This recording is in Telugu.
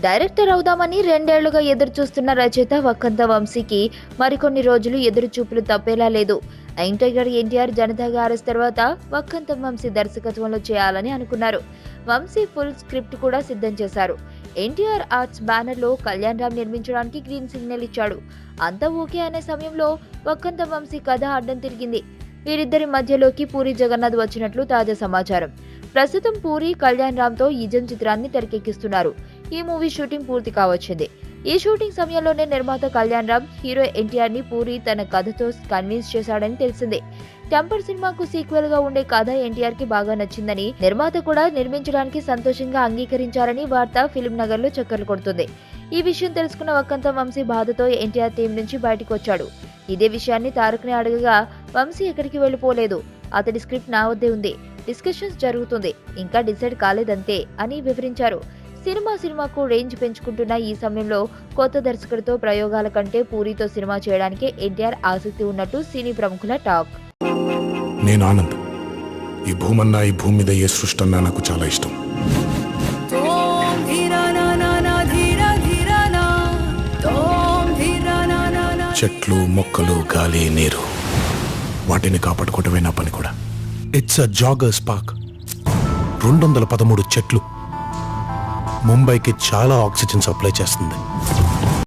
డైరెక్టర్ అవుదామని 2 ఏళ్లుగా ఎదురు చూస్తున్న రచయిత వక్కంత వంశీకి మరికొన్ని రోజులు ఎదురు చూపులు తప్పేలా లేదు. యంగ్ టైగర్ ఎన్టీఆర్ జనతాగా అరెస్ట్ తర్వాత వక్కంత వంశీ దర్శకత్వంలో చేయాలని అనుకున్నారు. వంశీ ఫుల్ స్క్రిప్ట్ కూడా సిద్ధం చేశారు. ఎన్టీఆర్ ఆర్ట్స్ బ్యానర్లో కళ్యాణ్ రామ్ నిర్మించడానికి గ్రీన్ సిగ్నల్ ఇచ్చాడు. అంతా ఓకే అనే సమయంలో వక్కంత వంశీ కథ అడ్డం తిరిగింది. వీరిద్దరి మధ్యలోకి పూరి జగన్నాథ్ వచ్చినట్లు తాజా సమాచారం. ప్రస్తుతం పూరి కళ్యాణ్ రామ్ తో ఈజం చిత్రాన్ని తెరకెక్కిస్తున్నారు. ఈ మూవీ షూటింగ్ పూర్తి కావచ్చింది. ఈ షూటింగ్ సమయంలోనే నిర్మాత కళ్యాణ్ రామ్ హీరో ఎన్టీఆర్ ని పూరి తన కథతో కన్విన్స్ చేశాడని తెలిసింది. టెంపర్ సినిమాకు సీక్వెల్ గా ఉండే కథ ఎన్టీఆర్ కి బాగా నచ్చిందని, నిర్మాత కూడా నిర్మించడానికి సంతోషంగా అంగీకరించారని వార్త ఫిల్మ్ నగర్ లో చక్కర్లు కొడుతుంది. ఈ విషయం తెలుసుకున్న వక్కంత వంశీ బాధతో ఎన్టీఆర్ టీం నుంచి బయటకు వచ్చాడు. ఇదే విషయాన్ని తారక్ ని అడగగా వంశీ ఎక్కడికి వెళ్లిపోలేదు, అతడి స్క్రిప్ట్ నా వద్దే ఉంది, డిస్కషన్స్ జరుగుతుంది, ఇంకా డిసైడ్ కాలేదంతే అని వివరించారు. సినిమాకు రేంజ్ పెంచుకుంటున్న ఈ సమయంలో కొత్త దర్శకుడితో ప్రయోగాల కంటే పూరితో సినిమా చేయడానికి ఎన్టీఆర్ ఆసక్తి ఉన్నట్టు సినీ ప్రముఖుల టాక్. నేను ఆనంద్. ఈ భూమన్నా, ఈ భూమి మీద ఏ సృష్టి అన్నా నాకు చాలా ఇష్టం. చెట్లు, మొక్కలు, గాలి, నీరు, వాటిని కాపాడుకోవటమే నా పని కూడా. It's a joggers park. 213 చెట్లు ముంబైకి చాలా ఆక్సిజన్ సప్లై చేస్తుంది.